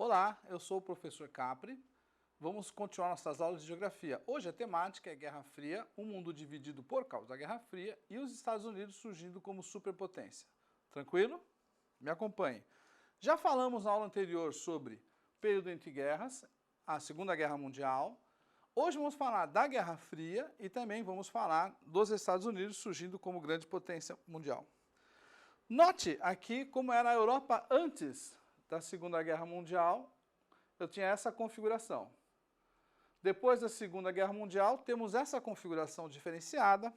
Olá, eu sou o professor Capri. Vamos continuar nossas aulas de geografia. Hoje a temática é Guerra Fria, um mundo dividido por causa da Guerra Fria e os Estados Unidos surgindo como superpotência. Tranquilo? Me acompanhe. Já falamos na aula anterior sobre o período entre guerras, a Segunda Guerra Mundial. Hoje vamos falar da Guerra Fria e também vamos falar dos Estados Unidos surgindo como grande potência mundial. Note aqui como era a Europa antes da Segunda Guerra Mundial. Eu tinha essa configuração. Depois da Segunda Guerra Mundial, temos essa configuração diferenciada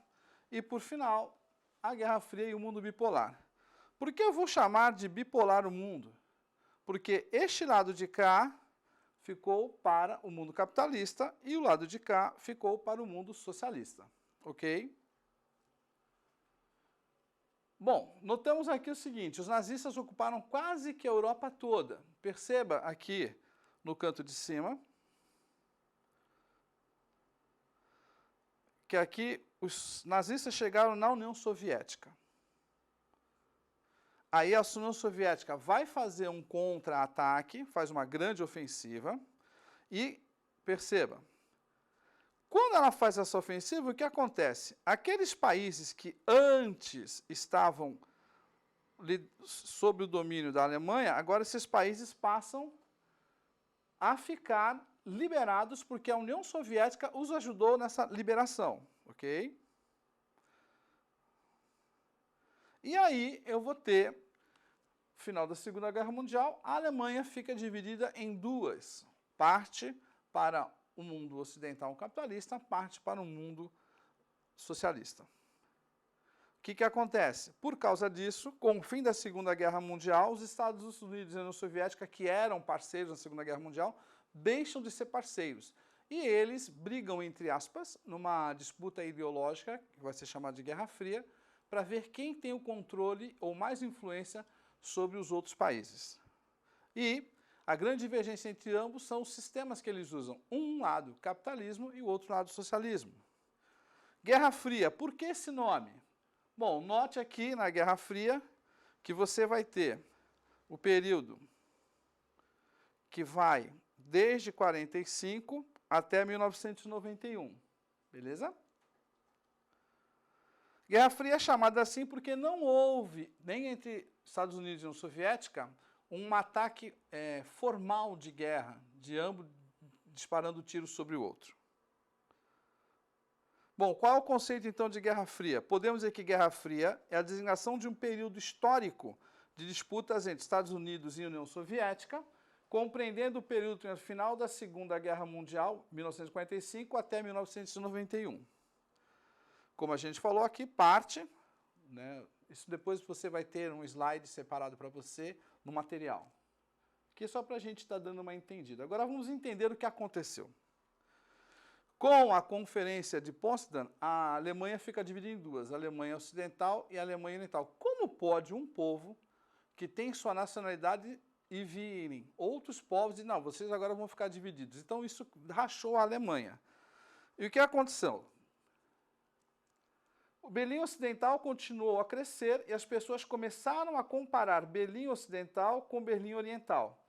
e, por final, a Guerra Fria e o mundo bipolar. Por que eu vou chamar de bipolar o mundo? Porque este lado de cá ficou para o mundo capitalista e o lado de cá ficou para o mundo socialista. Ok? Bom, notamos aqui o seguinte, os nazistas ocuparam quase que a Europa toda. Perceba aqui no canto de cima que aqui os nazistas chegaram na União Soviética. Aí a União Soviética vai fazer um contra-ataque, faz uma grande ofensiva e, perceba, quando ela faz essa ofensiva, o que acontece? Aqueles países que antes estavam sob o domínio da Alemanha, agora esses países passam a ficar liberados porque a União Soviética os ajudou nessa liberação, ok? E aí eu vou ter, no final da Segunda Guerra Mundial, a Alemanha fica dividida em duas, parte para o mundo ocidental capitalista, parte para o mundo socialista. O que acontece? Por causa disso, com o fim da Segunda Guerra Mundial, os Estados Unidos e a União Soviética, que eram parceiros na Segunda Guerra Mundial, deixam de ser parceiros. E eles brigam, entre aspas, numa disputa ideológica, que vai ser chamada de Guerra Fria, para ver quem tem o controle ou mais influência sobre os outros países. E a grande divergência entre ambos são os sistemas que eles usam. Um lado, capitalismo, e o outro lado, socialismo. Guerra Fria, por que esse nome? Bom, note aqui na Guerra Fria que você vai ter o período que vai desde 45 até 1991, beleza? Guerra Fria é chamada assim porque não houve, nem entre Estados Unidos e União Soviética, um ataque formal de guerra, de ambos disparando tiros sobre o outro. Bom, qual é o conceito então de Guerra Fria? Podemos dizer que Guerra Fria é a designação de um período histórico de disputas entre Estados Unidos e União Soviética, compreendendo o período final da Segunda Guerra Mundial, 1945 até 1991. Como a gente falou aqui, parte, né, isso depois você vai ter um slide separado para você no material. Aqui é só para a gente estar dando uma entendida. Agora vamos entender o que aconteceu. Com a Conferência de Potsdam, a Alemanha fica dividida em duas, a Alemanha Ocidental e a Alemanha Oriental. Como pode um povo que tem sua nacionalidade e virem outros povos e não, vocês agora vão ficar divididos? Então isso rachou a Alemanha. E o que aconteceu? O Berlim Ocidental continuou a crescer e as pessoas começaram a comparar Berlim Ocidental com Berlim Oriental,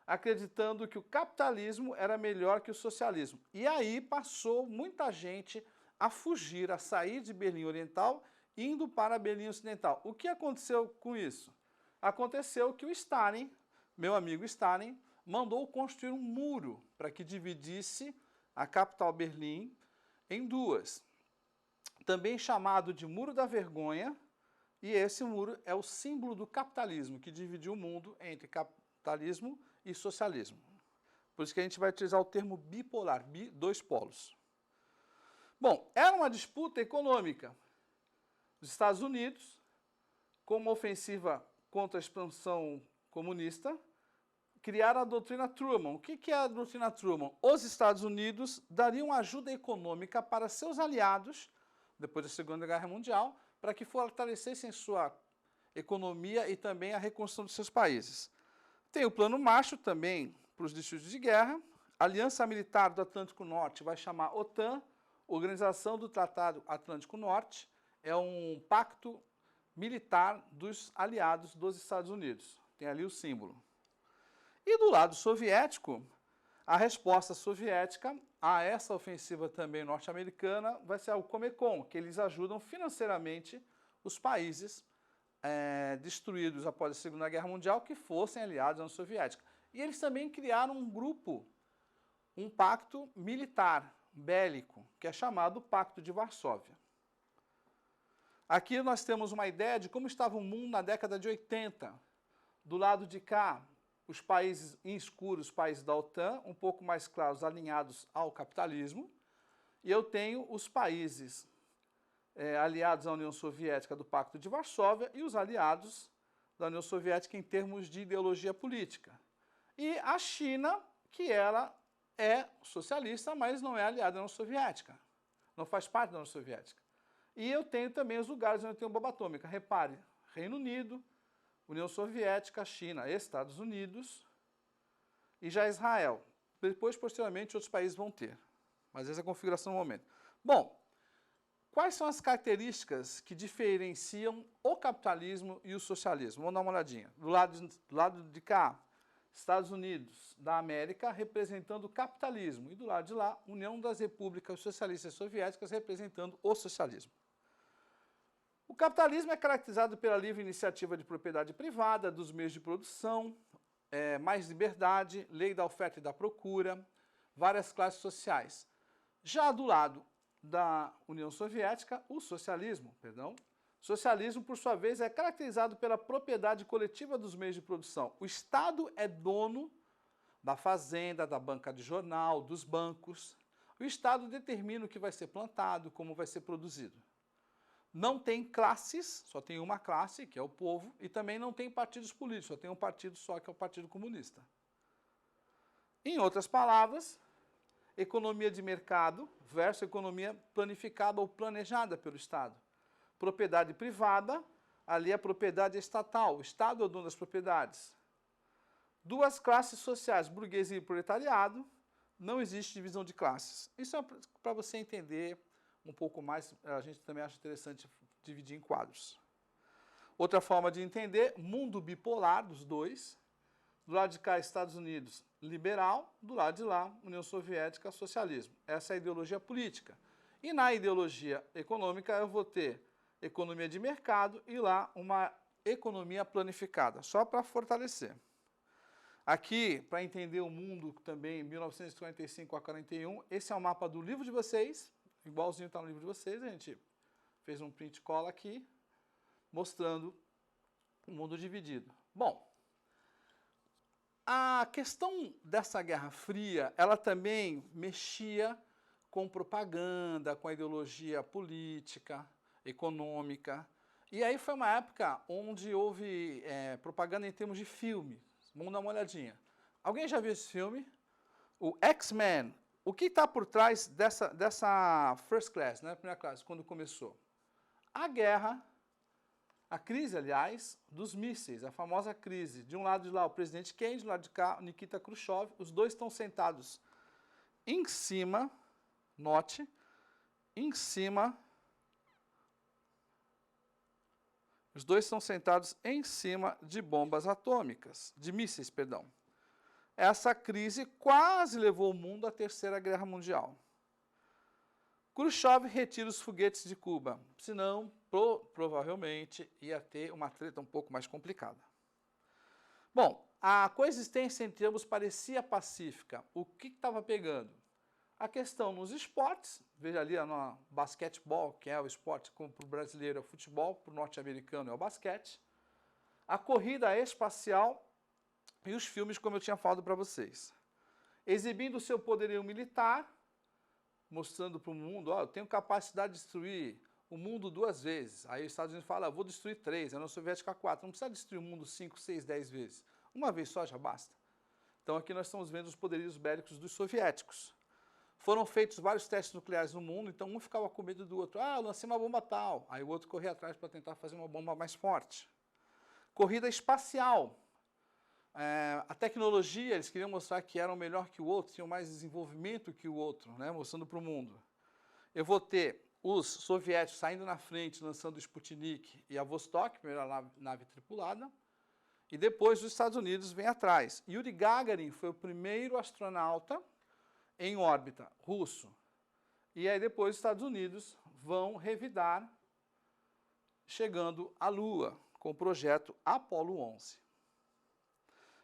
acreditando que o capitalismo era melhor que o socialismo. E aí passou muita gente a fugir, a sair de Berlim Oriental, indo para Berlim Ocidental. O que aconteceu com isso? Aconteceu que o Stalin, meu amigo Stalin, mandou construir um muro para que dividisse a capital Berlim em duas. Também chamado de Muro da Vergonha, e esse muro é o símbolo do capitalismo, que dividiu o mundo entre capitalismo e socialismo. Por isso que a gente vai utilizar o termo bipolar, dois polos. Bom, era uma disputa econômica. Os Estados Unidos, com uma ofensiva contra a expansão comunista, criaram a doutrina Truman. O que é a doutrina Truman? Os Estados Unidos dariam ajuda econômica para seus aliados, depois da Segunda Guerra Mundial, para que fortalecessem sua economia e também a reconstrução de seus países. Tem o Plano Marshall também para os distritos de guerra. A Aliança Militar do Atlântico Norte vai chamar OTAN, Organização do Tratado Atlântico Norte, é um pacto militar dos aliados dos Estados Unidos. Tem ali o símbolo. E do lado soviético, a resposta soviética a essa ofensiva também norte-americana vai ser o Comecon, que eles ajudam financeiramente os países destruídos após a Segunda Guerra Mundial que fossem aliados à União Soviética. E eles também criaram um grupo, um pacto militar, bélico, que é chamado Pacto de Varsóvia. Aqui nós temos uma ideia de como estava o mundo na década de 80. Do lado de cá, os países em escuro, os países da OTAN, um pouco mais claros, alinhados ao capitalismo. E eu tenho os países aliados à União Soviética do Pacto de Varsóvia e os aliados da União Soviética em termos de ideologia política. E a China, que ela é socialista, mas não é aliada à União Soviética. Não faz parte da União Soviética. E eu tenho também os lugares onde eu tenho bomba atômica. Repare, Reino Unido, União Soviética, China, Estados Unidos e já Israel. Depois, posteriormente, outros países vão ter. Mas essa é a configuração no momento. Bom, quais são as características que diferenciam o capitalismo e o socialismo? Vamos dar uma olhadinha. Do lado de cá, Estados Unidos da América representando o capitalismo. E do lado de lá, União das Repúblicas Socialistas Soviéticas representando o socialismo. O capitalismo é caracterizado pela livre iniciativa de propriedade privada, dos meios de produção, mais liberdade, lei da oferta e da procura, várias classes sociais. Já do lado da União Soviética, o socialismo, socialismo, por sua vez, é caracterizado pela propriedade coletiva dos meios de produção. O Estado é dono da fazenda, da banca de jornal, dos bancos. O Estado determina o que vai ser plantado, como vai ser produzido. Não tem classes, só tem uma classe, que é o povo, e também não tem partidos políticos, só tem um partido só, que é o Partido Comunista. Em outras palavras, economia de mercado versus economia planificada ou planejada pelo Estado. Propriedade privada, ali a propriedade estatal, o Estado é o dono das propriedades. Duas classes sociais, burguesia e proletariado, não existe divisão de classes. Isso é para você entender um pouco mais, a gente também acha interessante dividir em quadros. Outra forma de entender, mundo bipolar dos dois. Do lado de cá, Estados Unidos, liberal. Do lado de lá, União Soviética, socialismo. Essa é a ideologia política. E na ideologia econômica, eu vou ter economia de mercado e lá uma economia planificada, só para fortalecer. Aqui, para entender o mundo também, 1945 a 41, esse é o mapa do livro de vocês, igualzinho está no livro de vocês, a gente fez um print cola aqui, mostrando o mundo dividido. Bom, a questão dessa Guerra Fria, ela também mexia com propaganda, com a ideologia política, econômica, e aí foi uma época onde houve propaganda em termos de filme. Vamos dar uma olhadinha. Alguém já viu esse filme? O X-Men. O que está por trás dessa First Class, né, primeira classe, quando começou? A guerra, a crise, aliás, dos mísseis, a famosa crise. De um lado de lá o presidente Kennedy, do lado de cá o Nikita Khrushchev. Os dois estão sentados em cima, note, em cima. Os dois estão sentados em cima de bombas atômicas, de mísseis, perdão. Essa crise quase levou o mundo à Terceira Guerra Mundial. Khrushchev retira os foguetes de Cuba, senão, provavelmente, ia ter uma treta um pouco mais complicada. Bom, a coexistência entre ambos parecia pacífica. O que estava pegando? A questão nos esportes, veja ali no basquetebol, que é o esporte, como para o brasileiro é o futebol, para o norte-americano é o basquete, a corrida espacial e os filmes, como eu tinha falado para vocês. Exibindo o seu poderio militar, mostrando para o mundo, eu tenho capacidade de destruir o mundo 2 vezes. Aí os Estados Unidos falam, vou destruir 3, a União Soviética 4. Não precisa destruir o mundo 5, 6, 10 vezes. Uma vez só já basta. Então aqui nós estamos vendo os poderios bélicos dos soviéticos. Foram feitos vários testes nucleares no mundo, então um ficava com medo do outro. Eu lancei uma bomba tal. Aí o outro corria atrás para tentar fazer uma bomba mais forte. Corrida espacial. A tecnologia, eles queriam mostrar que eram melhor que o outro, tinham mais desenvolvimento que o outro, né, mostrando para o mundo. Eu vou ter os soviéticos saindo na frente, lançando o Sputnik e a Vostok, primeira nave tripulada, E depois os Estados Unidos vem atrás. Yuri Gagarin foi o primeiro astronauta em órbita russo. E aí depois os Estados Unidos vão revidar, chegando à Lua, com o projeto Apollo 11.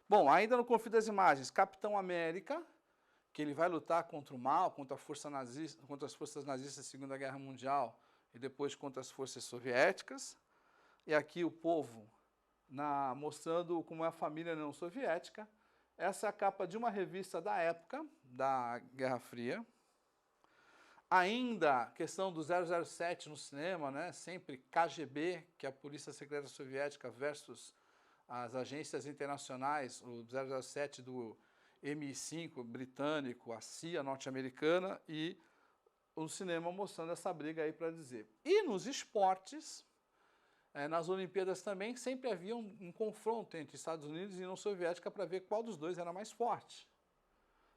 Bom, ainda no conflito das imagens, Capitão América, que ele vai lutar contra o mal, contra as forças nazistas da Segunda Guerra Mundial e depois contra as forças soviéticas. E aqui o povo mostrando como é a família não soviética. Essa é a capa de uma revista da época, da Guerra Fria. Ainda a questão do 007 no cinema, né? Sempre KGB, que é a Polícia Secreta Soviética, versus as agências internacionais, o 007 do MI5 britânico, a CIA norte-americana, e o cinema mostrando essa briga aí para dizer. E nos esportes, nas Olimpíadas também, sempre havia um confronto entre Estados Unidos e União Soviética para ver qual dos dois era mais forte.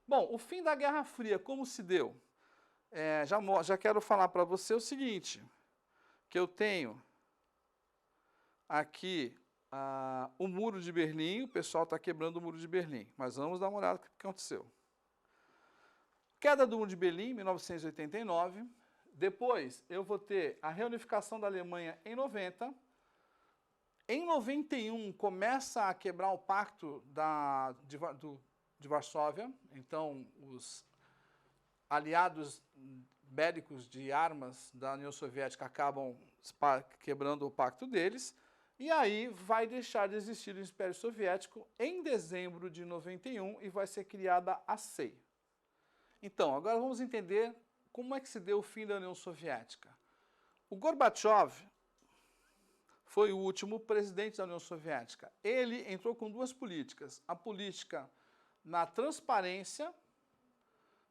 Bom, o fim da Guerra Fria, como se deu? Já quero falar para você o seguinte, que eu tenho aqui o Muro de Berlim, o pessoal está quebrando o Muro de Berlim, mas vamos dar uma olhada no que aconteceu. Queda do Muro de Berlim, 1989, depois eu vou ter a reunificação da Alemanha em 90, em 91 começa a quebrar o pacto de Varsóvia, então os aliados bélicos de armas da União Soviética acabam quebrando o pacto deles, e aí vai deixar de existir o Império Soviético em dezembro de 91 e vai ser criada a SEI. Então, agora vamos entender como é que se deu o fim da União Soviética. O Gorbachev foi o último presidente da União Soviética. Ele entrou com duas políticas. A política na transparência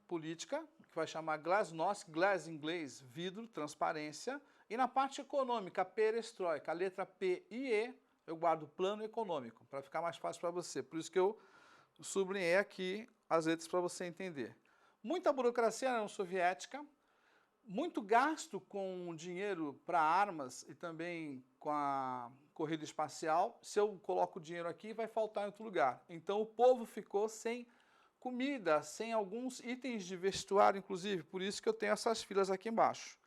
política, que vai chamar glasnost, glass em inglês, vidro, transparência, e na parte econômica, perestroika, a letra P e E, eu guardo plano econômico, para ficar mais fácil para você. Por isso que eu sublinhei aqui as letras para você entender. Muita burocracia na União Soviética, muito gasto com dinheiro para armas e também com a corrida espacial. Se eu coloco o dinheiro aqui, vai faltar em outro lugar. Então o povo ficou sem comida, sem alguns itens de vestuário, inclusive, por isso que eu tenho essas filas aqui embaixo.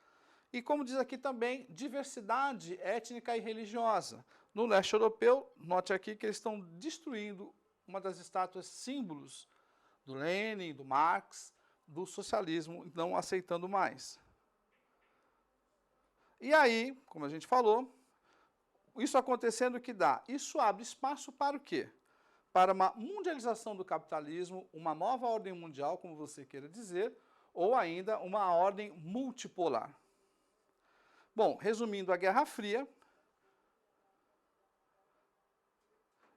E como diz aqui também, diversidade étnica e religiosa. No leste europeu, note aqui que eles estão destruindo uma das estátuas símbolos do Lenin, do Marx, do socialismo, não aceitando mais. E aí, como a gente falou, isso acontecendo, o que dá? Isso abre espaço para o quê? Para uma mundialização do capitalismo, uma nova ordem mundial, como você queira dizer, ou ainda uma ordem multipolar. Bom, resumindo a Guerra Fria,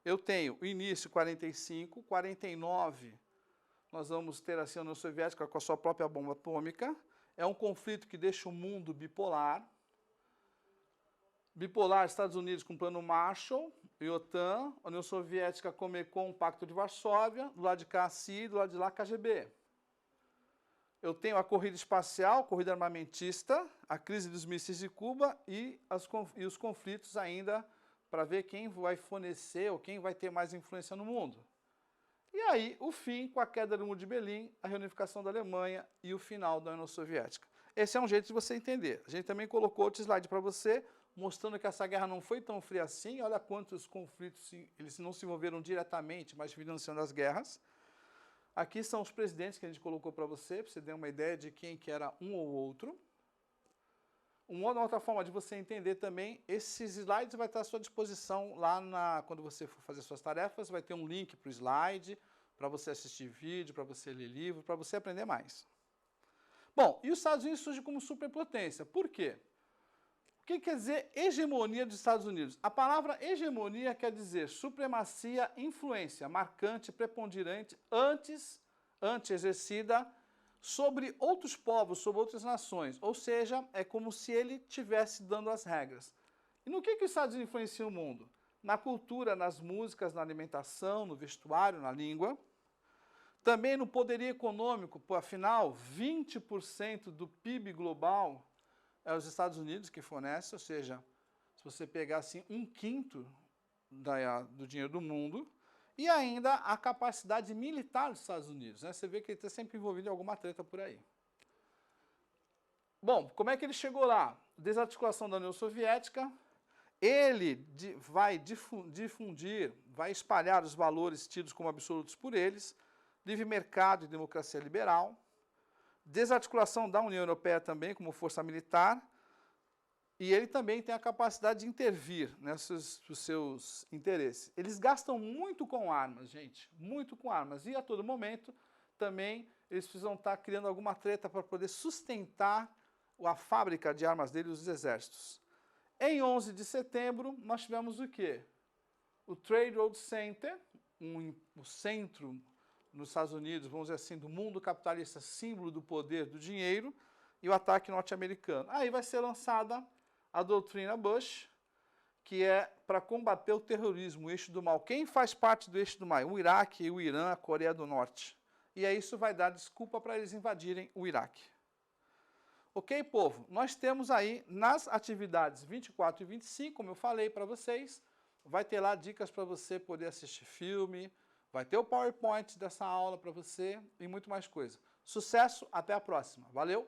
eu tenho o início 45, 49, nós vamos ter assim, a União Soviética com a sua própria bomba atômica. É um conflito que deixa o mundo bipolar. Bipolar, Estados Unidos com o Plano Marshall e OTAN, a União Soviética com o Pacto de Varsóvia, do lado de cá a CIA, do lado de lá KGB. Eu tenho a corrida espacial, corrida armamentista, a crise dos mísseis de Cuba e os conflitos ainda para ver quem vai fornecer ou quem vai ter mais influência no mundo. E aí, o fim com a queda do Muro de Berlim, a reunificação da Alemanha e o final da União Soviética. Esse é um jeito de você entender. A gente também colocou outro slide para você, mostrando que essa guerra não foi tão fria assim. Olha quantos conflitos, eles não se envolveram diretamente, mas financiando as guerras. Aqui são os presidentes que a gente colocou para você ter uma ideia de quem que era um ou outro. Uma outra forma de você entender também, esses slides vai estar à sua disposição lá quando você for fazer suas tarefas, vai ter um link para o slide, para você assistir vídeo, para você ler livro, para você aprender mais. Bom, e os Estados Unidos surgem como superpotência. Por quê? O que quer dizer hegemonia dos Estados Unidos? A palavra hegemonia quer dizer supremacia, influência, marcante, preponderante, antes-exercida sobre outros povos, sobre outras nações. Ou seja, é como se ele estivesse dando as regras. E no que os Estados Unidos influenciam o mundo? Na cultura, nas músicas, na alimentação, no vestuário, na língua. Também no poderio econômico, afinal, 20% do PIB global é os Estados Unidos que fornece, ou seja, se você pegar assim, 1/5 do dinheiro do mundo e ainda a capacidade militar dos Estados Unidos. Né? Você vê que ele está sempre envolvido em alguma treta por aí. Bom, como é que ele chegou lá? Desarticulação da União Soviética, ele vai difundir, vai espalhar os valores tidos como absolutos por eles, livre mercado e democracia liberal, desarticulação da União Europeia também como força militar, e ele também tem a capacidade de intervir nesses os seus interesses. Eles gastam muito com armas, gente, muito com armas, e a todo momento também eles precisam estar criando alguma treta para poder sustentar a fábrica de armas deles, os exércitos. Em 11 de setembro, nós tivemos o quê? O Trade Road Center, o centro nos Estados Unidos, vamos dizer assim, do mundo capitalista, símbolo do poder do dinheiro, e o ataque norte-americano. Aí vai ser lançada a doutrina Bush, que é para combater o terrorismo, o eixo do mal. Quem faz parte do eixo do mal? O Iraque, o Irã, a Coreia do Norte. E aí isso vai dar desculpa para eles invadirem o Iraque. Ok, povo? Nós temos aí nas atividades 24 e 25, como eu falei para vocês, vai ter lá dicas para você poder assistir filme, vai ter o PowerPoint dessa aula para você e muito mais coisa. Sucesso, até a próxima. Valeu!